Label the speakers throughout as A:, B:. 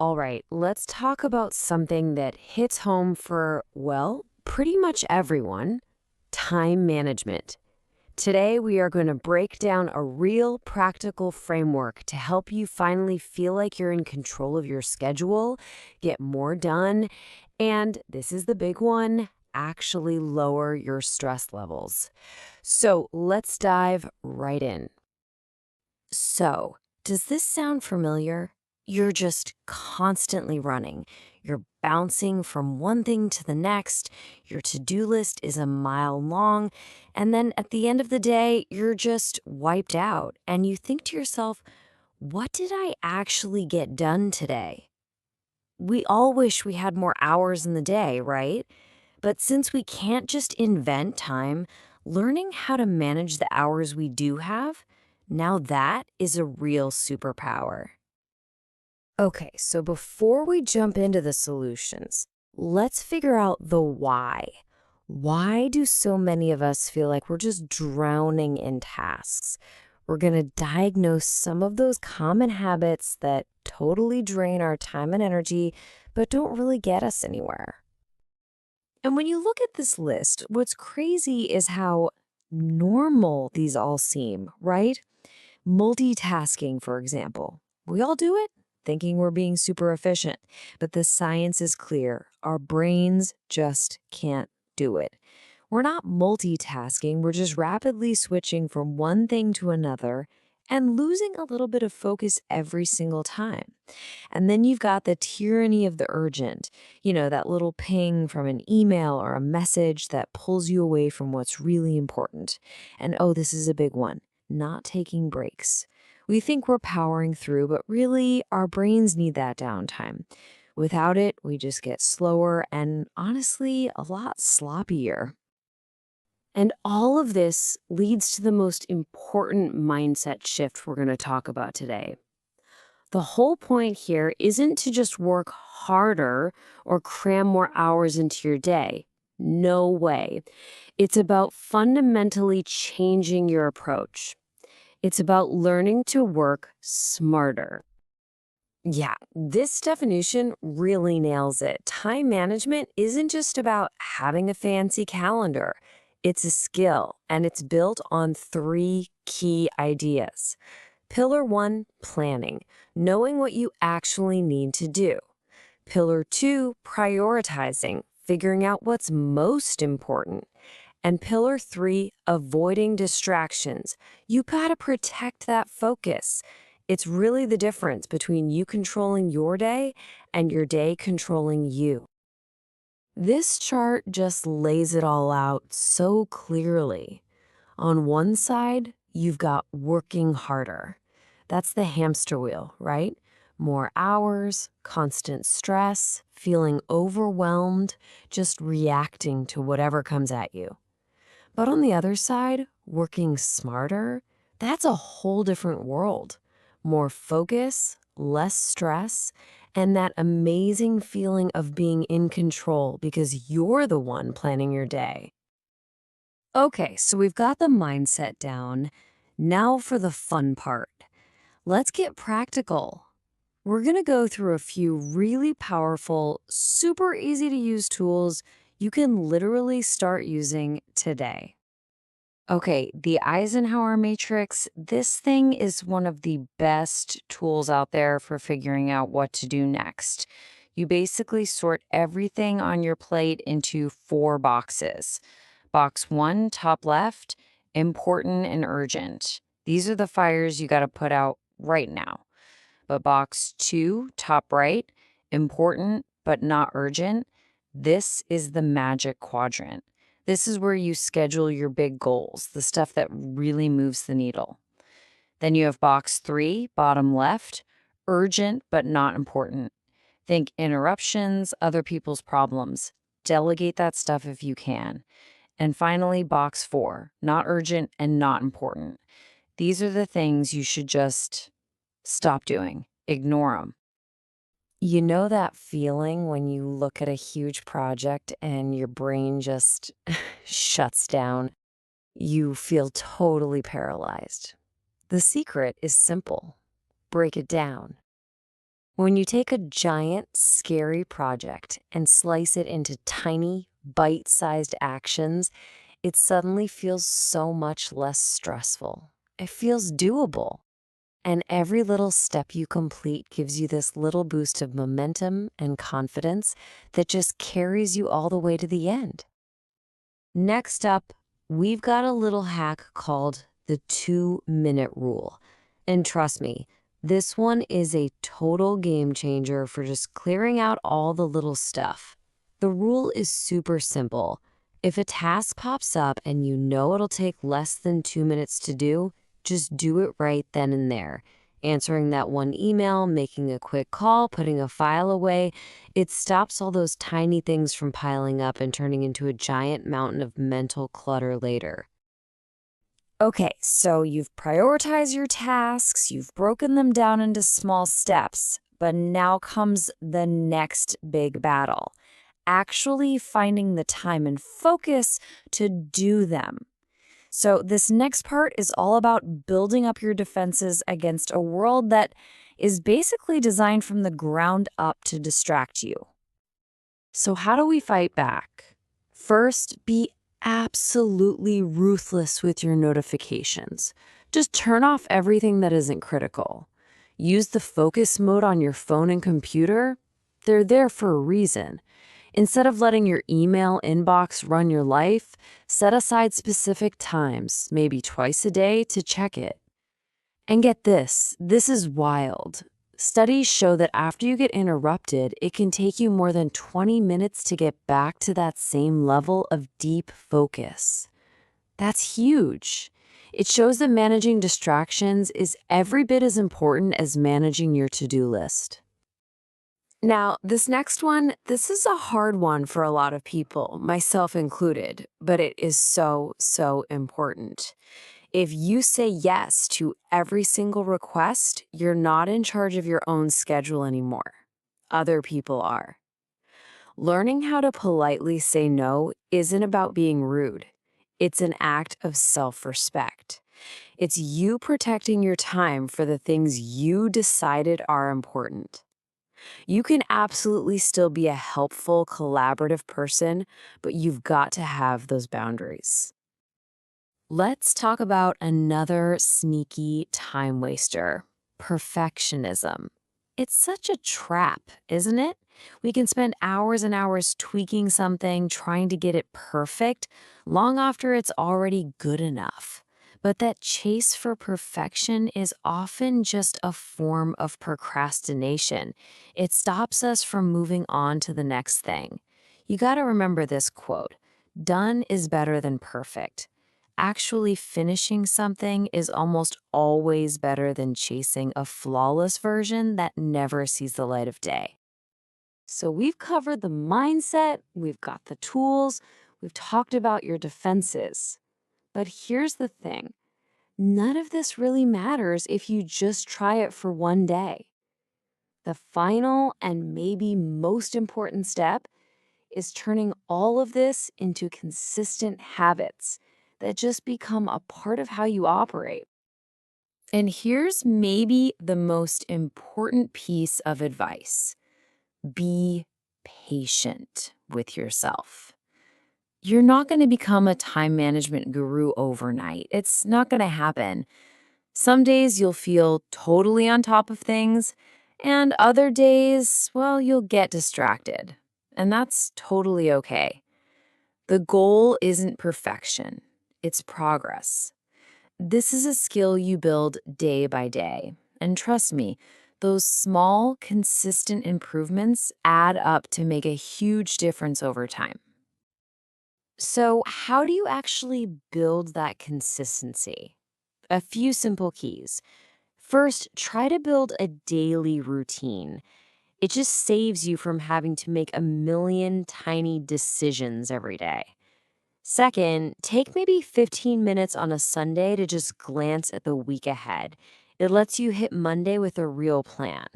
A: All right, let's talk about something that hits home for, well, pretty much everyone: time management. Today, we are going to break down a real practical framework to help you finally feel like you're in control of your schedule, get more done, and this is the big one: actually lower your stress levels. So let's dive right in. So, does this sound familiar? You're just constantly running. You're bouncing from one thing to the next. Your to do list is a mile long. And then at the end of the day, you're just wiped out. And you think to yourself, what did I actually get done today? We all wish we had more hours in the day, right? But since we can't just invent time, learning how to manage the hours we do have, now that is a real superpower. Okay, so before we jump into the solutions, let's figure out the why. Why do so many of us feel like we're just drowning in tasks? We're going to diagnose some of those common habits that totally drain our time and energy, but don't really get us anywhere. And when you look at this list, what's crazy is how normal these all seem, right? Multitasking, for example. We all do it, thinking we're being super efficient. But the science is clear. Our brains just can't do it. We're not multitasking, we're just rapidly switching from one thing to another and losing a little bit of focus every single time. And then you've got the tyranny of the urgent, that little ping from an email or a message that pulls you away from what's really important. And oh, this is a big one: not taking breaks. We think we're powering through, but really, our brains need that downtime. Without it, we just get slower and honestly, a lot sloppier. And all of this leads to the most important mindset shift we're going to talk about today. The whole point here isn't to just work harder or cram more hours into your day. No way. It's about fundamentally changing your approach. It's about learning to work smarter. Yeah, this definition really nails it. Time management isn't just about having a fancy calendar. It's a skill, and it's built on three key ideas. Pillar one, planning, knowing what you actually need to do. Pillar two, prioritizing, figuring out what's most important. And pillar three, avoiding distractions. You gotta protect that focus. It's really the difference between you controlling your day and your day controlling you. This chart just lays it all out so clearly. On one side, you've got working harder. That's the hamster wheel, right? More hours, constant stress, feeling overwhelmed, just reacting to whatever comes at you. But on the other side, working smarter, that's a whole different world. More focus, less stress, and that amazing feeling of being in control because you're the one planning your day. Okay, so we've got the mindset down. Now for the fun part. Let's get practical. We're going to go through a few really powerful, super easy to use tools you can literally start using today. Okay, the Eisenhower matrix, this thing is one of the best tools out there for figuring out what to do next. You basically sort everything on your plate into four boxes. Box one, top left, important and urgent. These are the fires you got to put out right now. But box two, top right, important but not urgent. This is the magic quadrant. This is where you schedule your big goals, the stuff that really moves the needle. Then you have box three, bottom left, urgent but not important. Think interruptions, other people's problems. Delegate that stuff if you can. And finally, box four, not urgent and not important. These are the things you should just stop doing, ignore them. You know that feeling when you look at a huge project and your brain just shuts down? You feel totally paralyzed. The secret is simple: break it down. When you take a giant, scary project and slice it into tiny, bite-sized actions, it suddenly feels so much less stressful. It feels doable. And every little step you complete gives you this little boost of momentum and confidence that just carries you all the way to the end. Next up, we've got a little hack called the 2-minute rule. And trust me, this one is a total game changer for just clearing out all the little stuff. The rule is super simple. If a task pops up and you know it'll take less than 2 minutes to do, just do it right then and there. Answering that one email, making a quick call, putting a file away, it stops all those tiny things from piling up and turning into a giant mountain of mental clutter later. Okay, so you've prioritized your tasks, you've broken them down into small steps, but now comes the next big battle. Actually finding the time and focus to do them. So, this next part is all about building up your defenses against a world that is basically designed from the ground up to distract you. So, how do we fight back? First, be absolutely ruthless with your notifications. Just turn off everything that isn't critical. Use the focus mode on your phone and computer. They're there for a reason. Instead of letting your email inbox run your life, set aside specific times, maybe twice a day, to check it. And get this is wild. Studies show that after you get interrupted, it can take you more than 20 minutes to get back to that same level of deep focus. That's huge. It shows that managing distractions is every bit as important as managing your to-do list. Now, this next one, this is a hard one for a lot of people, myself included, but it is so, so important. If you say yes to every single request, you're not in charge of your own schedule anymore. Other people are. Learning how to politely say no isn't about being rude. It's an act of self-respect. It's you protecting your time for the things you decided are important. You can absolutely still be a helpful, collaborative person, but you've got to have those boundaries. Let's talk about another sneaky time waster: perfectionism. It's such a trap, isn't it? We can spend hours and hours tweaking something, trying to get it perfect, long after it's already good enough. But that chase for perfection is often just a form of procrastination. It stops us from moving on to the next thing. You got to remember this quote: done is better than perfect. Actually finishing something is almost always better than chasing a flawless version that never sees the light of day. So we've covered the mindset, we've got the tools, we've talked about your defenses. But here's the thing: none of this really matters if you just try it for one day. The final and maybe most important step is turning all of this into consistent habits that just become a part of how you operate. And here's maybe the most important piece of advice: be patient with yourself. You're not going to become a time management guru overnight. It's not going to happen. Some days you'll feel totally on top of things, and other days, well, you'll get distracted. And that's totally okay. The goal isn't perfection, it's progress. This is a skill you build day by day. And trust me, those small, consistent improvements add up to make a huge difference over time. So, how do you actually build that consistency? A few simple keys. First, try to build a daily routine. It just saves you from having to make a million tiny decisions every day. Second, take maybe 15 minutes on a Sunday to just glance at the week ahead. It lets you hit Monday with a real plan.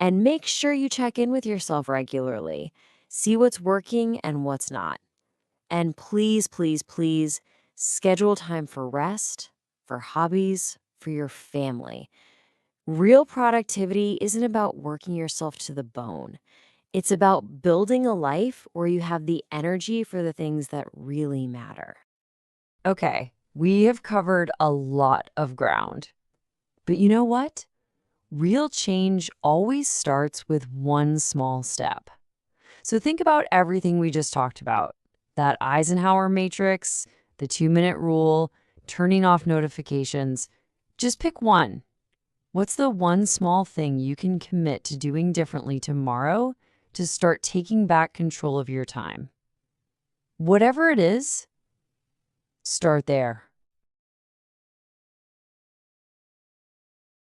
A: And make sure you check in with yourself regularly. See what's working and what's not. And please, please, please schedule time for rest, for hobbies, for your family. Real productivity isn't about working yourself to the bone. It's about building a life where you have the energy for the things that really matter. Okay, we have covered a lot of ground. But you know what? Real change always starts with one small step. So think about everything we just talked about: that Eisenhower matrix, the 2-minute rule, turning off notifications. Just pick one. What's the one small thing you can commit to doing differently tomorrow to start taking back control of your time? Whatever it is, start there.